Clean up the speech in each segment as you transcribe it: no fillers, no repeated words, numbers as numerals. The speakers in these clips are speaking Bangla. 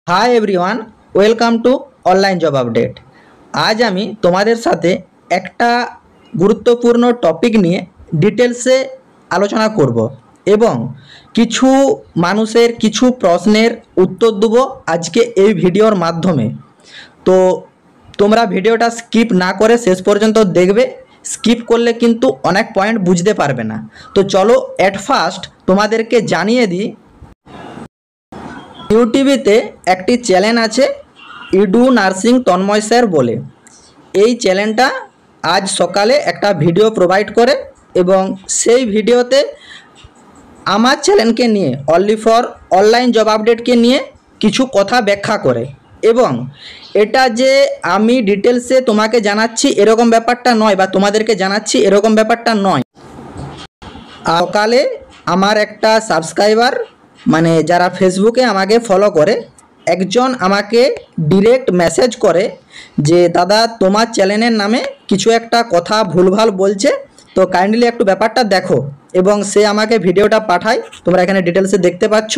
Hi everyone, welcome to online job update. আজ আমি তোমাদের সাথে একটা গুরুত্বপূর্ণ টপিক নিয়ে ডিটেলসে আলোচনা করব এবং কিছু মানুষের কিছু প্রশ্নের উত্তর দেব আজকে এই ভিডিওর মাধ্যমে। তো তোমরা ভিডিওটা স্কিপ না করে শেষ পর্যন্ত দেখবে, স্কিপ করলে কিন্তু অনেক পয়েন্ট বুঝতে পারবে না। তো চলো অ্যাট ফার্স্ট তোমাদেরকে জানিয়ে দিই, ইউটিউবেতে একটি চ্যানেল আছে ইডু নার্সিং তন্ময় স্যার বলে। এই চ্যানেলটা আজ সকালে একটা ভিডিও প্রোভাইড করে এবং সেই ভিডিওতে আমার চ্যানেলকে নিয়ে অনলি ফর অনলাইন জব আপডেটকে নিয়ে কিছু কথা ব্যাখ্যা করে। এবং এটা যে আমি ডিটেলসে তোমাকে জানাচ্ছি এরকম ব্যাপারটা নয়, বা তোমাদেরকে জানাচ্ছি এরকম ব্যাপারটা নয়। সকালে আমার একটা সাবস্ক্রাইবার, মানে যারা ফেসবুকে আমাকে ফলো করে, একজন আমাকে ডিরেক্ট মেসেজ করে যে দাদা তোমার চ্যানেলের নামে কিছু একটা কথা ভুলভাল বলছে, তো কাইন্ডলি একটু ব্যাপারটা দেখো। এবং সে আমাকে ভিডিওটা পাঠায়, তোমরা এখানে ডিটেলসে দেখতে পাচ্ছ।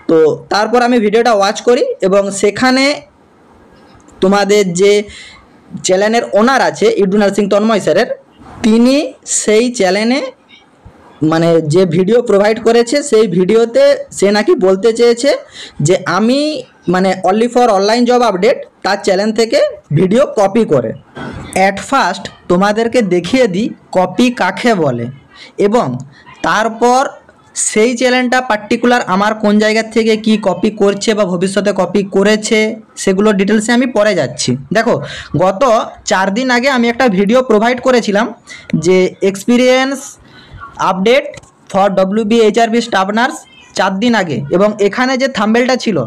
তো তারপর আমি ভিডিওটা ওয়াচ করি এবং সেখানে তোমাদের যে চ্যানেলের ওনার আছে ইডু নার্সিং তন্ময় স্যারের, তিনি সেই চ্যানেলে মানে যে ভিডিও প্রোভাইড করেছে সেই ভিডিওতে সে নাকি বলতে চেয়েছে যে আমি মানে only for online job update তার চ্যানেল থেকে ভিডিও কপি করে। অ্যাট ফার্স্ট তোমাদেরকে দেখিয়ে দিই কপি কাকে বলে এবং তারপর সেই চ্যানেলটা পার্টিকুলার আমার কোন জায়গা থেকে কি কপি করছে বা ভবিষ্যতে কপি করেছে সেগুলো ডিটেলসে আমি পরে যাচ্ছি। দেখো, গত 4 দিন আগে আমি একটা ভিডিও প্রোভাইড করেছিলাম যে experience update for WBHRB staff nurse 4 দিন আগে, এবং এখানে যে থাম্বেলটা ছিল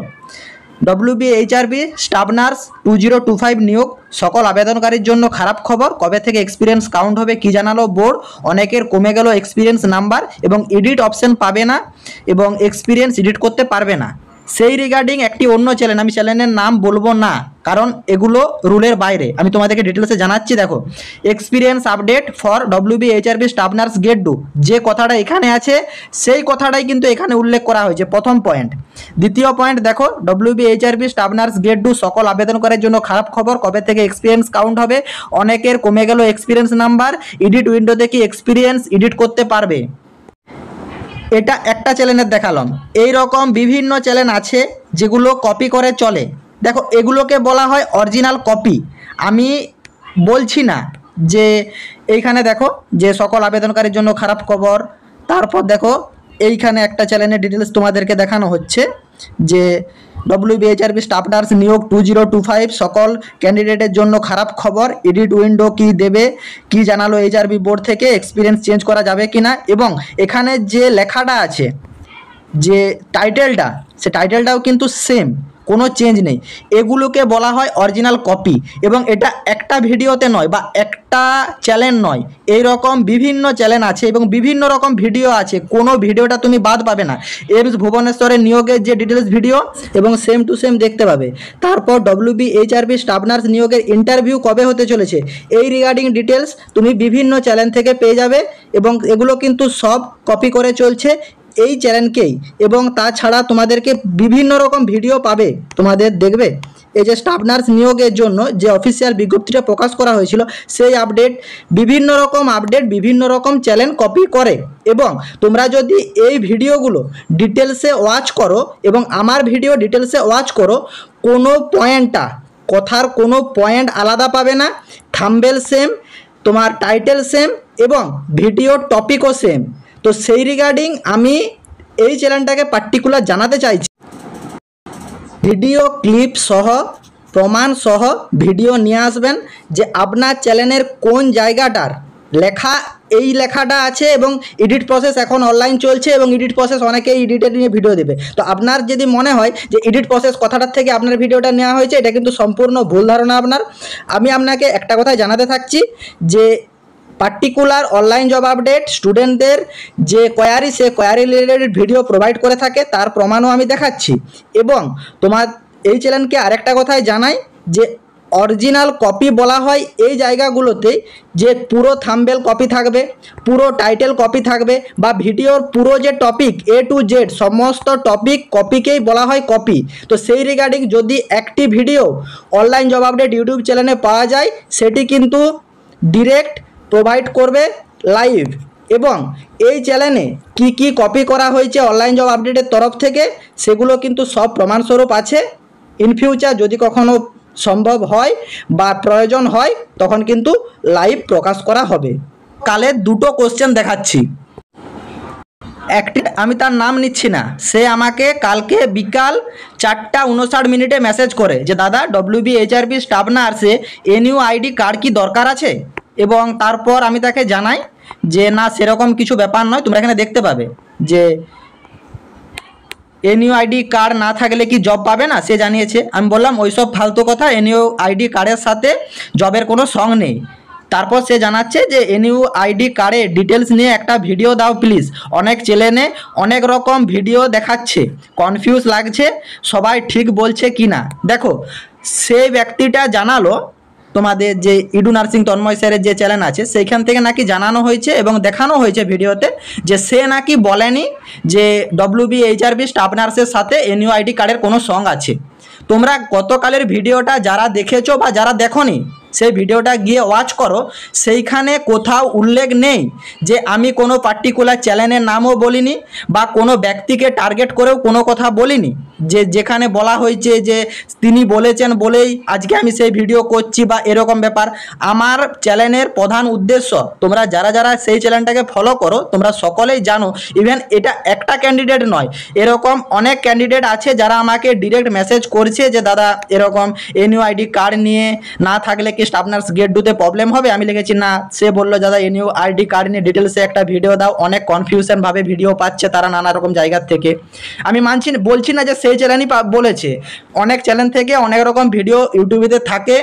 WBHRB স্টাফ নার্স 2025 নিয়োগ, সকল আবেদনকারীর জন্য খারাপ খবর, কবে থেকে এক্সপিরিয়েন্স কাউন্ট হবে কি জানালো বোর্ড, অনেকের কমে গেল এক্সপিরিয়েন্স নাম্বার এবং এডিট অপশন পাবে না এবং এক্সপিরিয়েন্স এডিট করতে পারবে না। সেই রিগার্ডিং একটি অন্য চ্যানেল, আমি চ্যানেলের নাম বলবো না কারণ এগুলো রুলের বাইরে, আমি তোমাদেরকে ডিটেলসে জানাচ্ছি। দেখো, experience update for WBHRB staff nurse get 2, যে কথাটা এখানে আছে সেই কথাটাই কিন্তু এখানে উল্লেখ করা হয়েছে, প্রথম পয়েন্ট। দ্বিতীয় পয়েন্ট দেখো, WBHRB স্টাফ নার্স গেট 2 সকল আবেদনকারীর জন্য খারাপ খবর, কবে থেকে এক্সপিরিয়েন্স কাউন্ট হবে, অনেকের কমে গেল এক্সপিরিয়েন্স নাম্বার, এডিট উইন্ডোতে কি এক্সপিরিয়েন্স এডিট করতে পারবে। এটা একটা চ্যানেলের দেখালাম, এই রকম বিভিন্ন চ্যানেল আছে যেগুলো কপি করে চলে। দেখো, এগুলোকে বলা হয় অরিজিনাল কপি। আমি বলছি না যে এইখানে দেখো যে সকল আবেদনকারীর জন্য খারাপ খবর, তারপর দেখো এইখানে একটা চ্যানেলের ডিটেলস তোমাদেরকে দেখানো হচ্ছে যে WBHRB স্টাফ নার্স নিয়োগ 2025 সকল ক্যান্ডিডেটের জন্য খারাপ খবর, এডিট উইন্ডো কি দেবে কি জানালো HRB বোর্ড থেকে, এক্সপিরিয়েন্স চেঞ্জ করা যাবে কি না, এবং এখানে যে লেখাটা আছে যে টাইটেলটা, সে টাইটেলটাও কিন্তু সেম, কোনো চেঞ্জ নেই। এগুলোকে বলা হয় অরিজিনাল কপি। এবং এটা একটা ভিডিওতে নয় বা একটা চ্যানেল নয়, এই রকম বিভিন্ন চ্যানেল আছে এবং বিভিন্ন রকম ভিডিও আছে, কোনো ভিডিওটা তুমি বাদ পাবে না। এইমস ভুবনেশ্বরের নিয়োগের যে ডিটেলস ভিডিও এবং সেম টু সেম দেখতে পাবে। তারপর WBHRB স্টাফ নার্স নিয়োগের ইন্টারভিউ কবে হতে চলেছে এই রিগার্ডিং ডিটেলস তুমি বিভিন্ন চ্যানেল থেকে পেয়ে যাবে এবং এগুলো কিন্তু সব কপি করে চলছে এই চ্যানেলকেই। এবং তাছাড়া তোমাদেরকে বিভিন্ন রকম ভিডিও পাবে, তোমাদের দেখবে এই যে স্টাফ নার্স নিয়োগের জন্য যে অফিসিয়াল বিজ্ঞপ্তিটা প্রকাশ করা হয়েছিল সেই আপডেট, বিভিন্ন রকম আপডেট বিভিন্ন রকম চ্যানেল কপি করে। এবং তোমরা যদি এই ভিডিওগুলো ডিটেলসে ওয়াচ করো এবং আমার ভিডিও ডিটেলসে ওয়াচ করো, কোনো পয়েন্টটা কথার কোনো পয়েন্ট আলাদা পাবে না, থাম্বনেল সেম, তোমার টাইটেল সেম এবং ভিডিও টপিকও সেম। তো সেই রিগার্ডিং আমি এই চ্যানেলটাকে পার্টিকুলার জানাতে চাইছি, ভিডিও ক্লিপ সহ প্রমাণ সহ ভিডিও নিয়ে আসবেন যে আপনার চ্যানেলের কোন জায়গাটার লেখা এই লেখাটা আছে এবং এডিট প্রসেস এখন অনলাইন চলছে এবং এডিট প্রসেস অনেকেই এডিটেড নিয়ে ভিডিও দেবে। তো আপনার যদি মনে হয় যে এডিট প্রসেস কথাটার থেকে আপনার ভিডিওটা নেওয়া হয়েছে, এটা কিন্তু সম্পূর্ণ ভুল ধারণা আপনার। আমি আপনাকে একটা কথাই জানাতে থাকছি যে পার্টিকুলার অনলাইন জব আপডেট স্টুডেন্টদের যে কোয়ারি, সে কোয়ারি রিলেটেড ভিডিও প্রোভাইড করে থাকে, তার প্রমাণও আমি দেখাচ্ছি। এবং তোমার এই চ্যানেলকে আরেকটা কথাই জানাই যে অরিজিনাল কপি বলা হয় এই জায়গাগুলোতে যে পুরো থাম্বনেল কপি থাকবে, পুরো টাইটেল কপি থাকবে, বা ভিডিওর পুরো যে টপিক A to Z সমস্ত টপিক কপিকেই বলা হয় কপি। তো সেই রিগার্ডিং যদি একটি video online job update YouTube চ্যানেলে পাওয়া যায়, সেটি কিন্তু ডিরেক্ট প্রোভাইড করবে লাইভ। এবং এই চ্যানেলে কি কি কপি করা হয়েছে অনলাইন জব আপডেটের তরফ থেকে সেগুলো কিন্তু সব প্রমাণস্বরূপ আছে। ইন ফিউচার যদি কখনো সম্ভব হয় বা প্রয়োজন হয় তখন কিন্তু লাইভ প্রকাশ করা হবে। কালে দুটো কোশ্চেন দেখাচ্ছি। একটি আমি তার নাম নিচ্ছি না, সে আমাকে কালকে বিকাল 4:59 মেসেজ করে যে দাদা WBHRP স্টাফ নার্সে NUID কার্ড কি দরকার আছে, এবং তারপর আমি তাকে জানাই যে না সেরকম কিছু ব্যাপার নয়, তোমরা এখানে দেখতে পাবে যে NUID কার্ড না থাকলে কি জব পাবে না, সে জানিয়েছে। আমি বললাম ওইসব ফালতু কথা, NUID কার্ডের সাথে জবের কোনো সং নেই। তারপর সে জানাচ্ছে যে NUID কার্ডের ডিটেলস নিয়ে একটা ভিডিও দাও প্লিজ, অনেক চ্যানেলে অনেক রকম ভিডিও দেখাচ্ছে, কনফিউজ লাগছে সবাই ঠিক বলছে কি না। দেখো সেই ব্যক্তিটা জানালো তোমাদের যে ইডু নার্সিং তন্ময় স্যারের যে চ্যানেল আছে সেইখান থেকে নাকি জানানো হয়েছে এবং দেখানো হয়েছে ভিডিওতে যে সে নাকি বলেনি যে WBHRP স্টাফ নার্সের সাথে NUID কার্ডের কোনো সং আছে। তোমরা গতকালের ভিডিওটা যারা দেখেছো বা যারা দেখোনি সেই ভিডিওটা গিয়ে ওয়াচ করো, সেইখানে কোথাও উল্লেখ নেই যে আমি কোনো পার্টিকুলার চ্যানেলের নামও বলিনি বা কোনো ব্যক্তিকে টার্গেট করেও কোনো কথা বলিনি, যে যেখানে বলা হয়েছে যে তিনি বলেছেন বলেই আজকে আমি সেই ভিডিও করছি বা এরকম ব্যাপার। আমার চ্যানেলের প্রধান উদ্দেশ্য, তোমরা যারা যারা সেই চ্যানেলটাকে ফলো করো তোমরা সকলেই জানো, ইভেন এটা একটা ক্যান্ডিডেট নয়, এরকম অনেক ক্যান্ডিডেট আছে যারা আমাকে ডিরেক্ট মেসেজ করছে যে দাদা এরকম NUID কার্ড নিয়ে না থাকলে কি স্টাফ নার্স গেট ডুতে প্রবলেম হবে। আমি লিখেছি না, সে বললো দাদা NUID কার্ড নিয়ে ডিটেলসে একটা ভিডিও দাও, অনেক কনফিউশনভাবে ভিডিও পাচ্ছে তারা নানা রকম জায়গার থেকে। আমি বলছি না যে সেই চ্যানেলই বলেছে, অনেক চ্যানেল থেকে অনেক রকম ভিডিও ইউটিউবেতে থাকে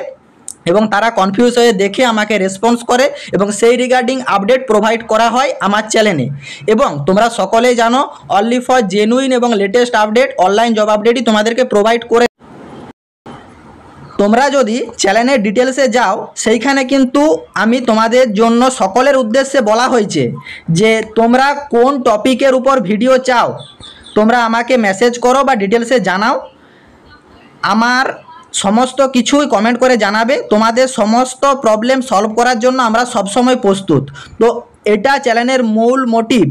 এবং তারা কনফিউজ হয়ে দেখে আমাকে রেসপন্স করে এবং সেই রিগার্ডিং আপডেট প্রোভাইড করা হয় আমার চ্যানেলে। এবং তোমরা সকলেই জানো অনলি ফর জেনুইন এবং লেটেস্ট আপডেট অনলাইন জব আপডেটই তোমাদেরকে প্রোভাইড করে। তোমরা যদি চ্যানেলের ডিটেলসে যাও সেইখানে কিন্তু আমি তোমাদের জন্য সকলের উদ্দেশ্যে বলা হয়েছে যে তোমরা কোন টপিকের উপর ভিডিও চাও তোমরা আমাকে মেসেজ করো বা ডিটেলসে জানাও, আমার সমস্ত কিছুই কমেন্ট করে জানাবে, তোমাদের সমস্ত প্রবলেম সলভ করার জন্য আমরা সবসময় প্রস্তুত। তো এটা চ্যানেলের মূল মোটিভ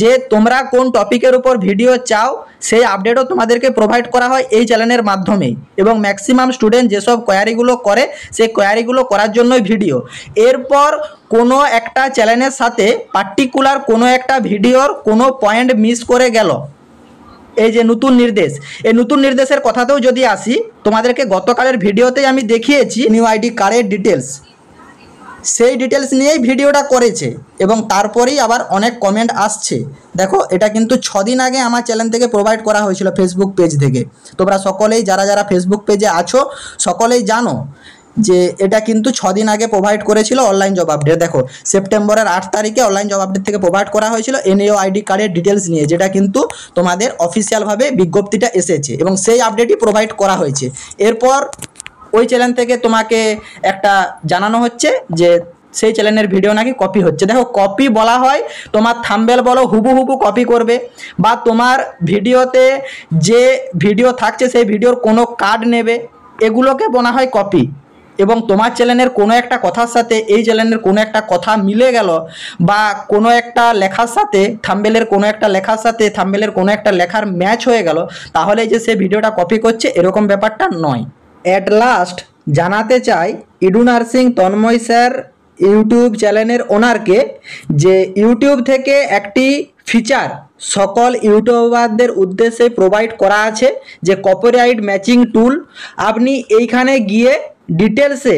যে তোমরা কোন টপিকের উপর ভিডিও চাও সেই আপডেটও তোমাদেরকে প্রোভাইড করা হয় এই চ্যানেলের মাধ্যমেই। এবং ম্যাক্সিমাম স্টুডেন্ট যেসব কোয়ারিগুলো করে সেই কোয়ারিগুলো করার জন্যই ভিডিও। এরপর কোনো একটা চ্যানেলের সাথে পার্টিকুলার কোনো একটা ভিডিওর কোনো পয়েন্ট মিস করে গেল, এই যে নতুন নির্দেশ, এই নতুন নির্দেশের কথাতেও যদি আসি, তোমাদেরকে গতকালের ভিডিওতেই আমি দেখিয়েছি NUID কার্ডের ডিটেলস, সেই ডিটেলস নিয়েই ভিডিওটা করেছে এবং তারপরেই আবার অনেক কমেন্ট আসছে। দেখো এটা কিন্তু 6 দিন আগে আমার চ্যানেল থেকে প্রোভাইড করা হয়েছিল ফেসবুক পেজ থেকে। তোমরা সকলেই যারা যারা ফেসবুক পেজে আছো সকলেই জানো যে এটা কিন্তু 6 দিন আগে প্রোভাইড করেছিল অনলাইন জব আপডেট। দেখো সেপ্টেম্বরের 8 তারিখে অনলাইন জব আপডেট থেকে প্রোভাইড করা হয়েছিল NUID কার্ডের ডিটেলস নিয়ে, যেটা কিন্তু তোমাদের অফিসিয়ালভাবে বিজ্ঞপ্তিটা এসেছে এবং সেই আপডেটই প্রোভাইড করা হয়েছে। এরপর ওই চ্যানেল থেকে তোমাকে একটা জানানো হচ্ছে যে সেই চ্যানেলের ভিডিও নাকি কপি হচ্ছে। দেখো কপি বলা হয় তোমার থাম্বনেল বলো হুবহু কপি করবে, বা তোমার ভিডিওতে যে ভিডিও থাকছে সেই ভিডিওর কোনো কার্ড নেবে, এগুলোকে বলা হয় কপি। এবং তোমার চ্যানেলের কোনো একটা কথার সাথে এই চ্যানেলের কোনো একটা কথা মিলে গেল, বা কোনো একটা লেখার সাথে থাম্বনেলের কোনো একটা লেখার সাথে থাম্বনেলের কোনো একটা লেখার ম্যাচ হয়ে গেল, তাহলে যে সে ভিডিওটা কপি করছে এরকম ব্যাপারটা নয়। অ্যাট লাস্ট জানাতে চাই Edu Nursing Tanmay sir YouTube চ্যানেলের ওনারকে যে ইউটিউব থেকে একটি ফিচার সকল ইউটিউবারদের উদ্দেশ্যে প্রোভাইড করা আছে যে কপিরাইট ম্যাচিং টুল। আপনি এইখানে গিয়ে ডিটেলসে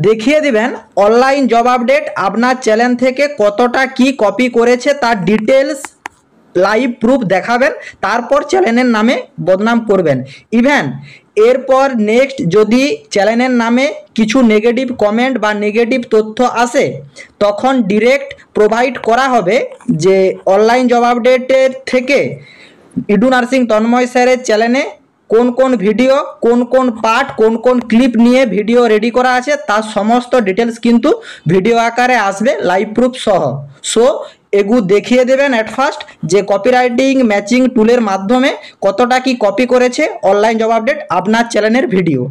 দেখিয়ে দিবেন অনলাইন জব আপডেট আপনার চ্যানেল থেকে কতটা কি কপি করেছে তার ডিটেলস লাইভ প্রুফ দেখাবেন, তারপর চ্যানেলের নামে বদনাম করবেন। ইভেন এরপর নেক্সট যদি চ্যানেলের নামে কিছু নেগেটিভ কমেন্ট বা নেগেটিভ তথ্য আসে তখন ডিরেক্ট প্রোভাইড করা হবে যে অনলাইন জব আপডেটের থেকে ইডু নার্সিং তন্ময় স্যারের চ্যানেলে কোন কোন ভিডিও, কোন কোন পার্ট, কোন কোন ক্লিপ নিয়ে ভিডিও রেডি করা আছে, তার সমস্ত ডিটেলস কিন্তু ভিডিও আকারে আসবে লাইভ প্রুফ সহ। সো এগুলো দেখিয়ে দেবেন অ্যাট ফার্স্ট যে কপিরাইটিং ম্যাচিং টুলের মাধ্যমে কতটা কি কপি করেছে অনলাইন জব আপডেট আপনার চ্যানেলের ভিডিও।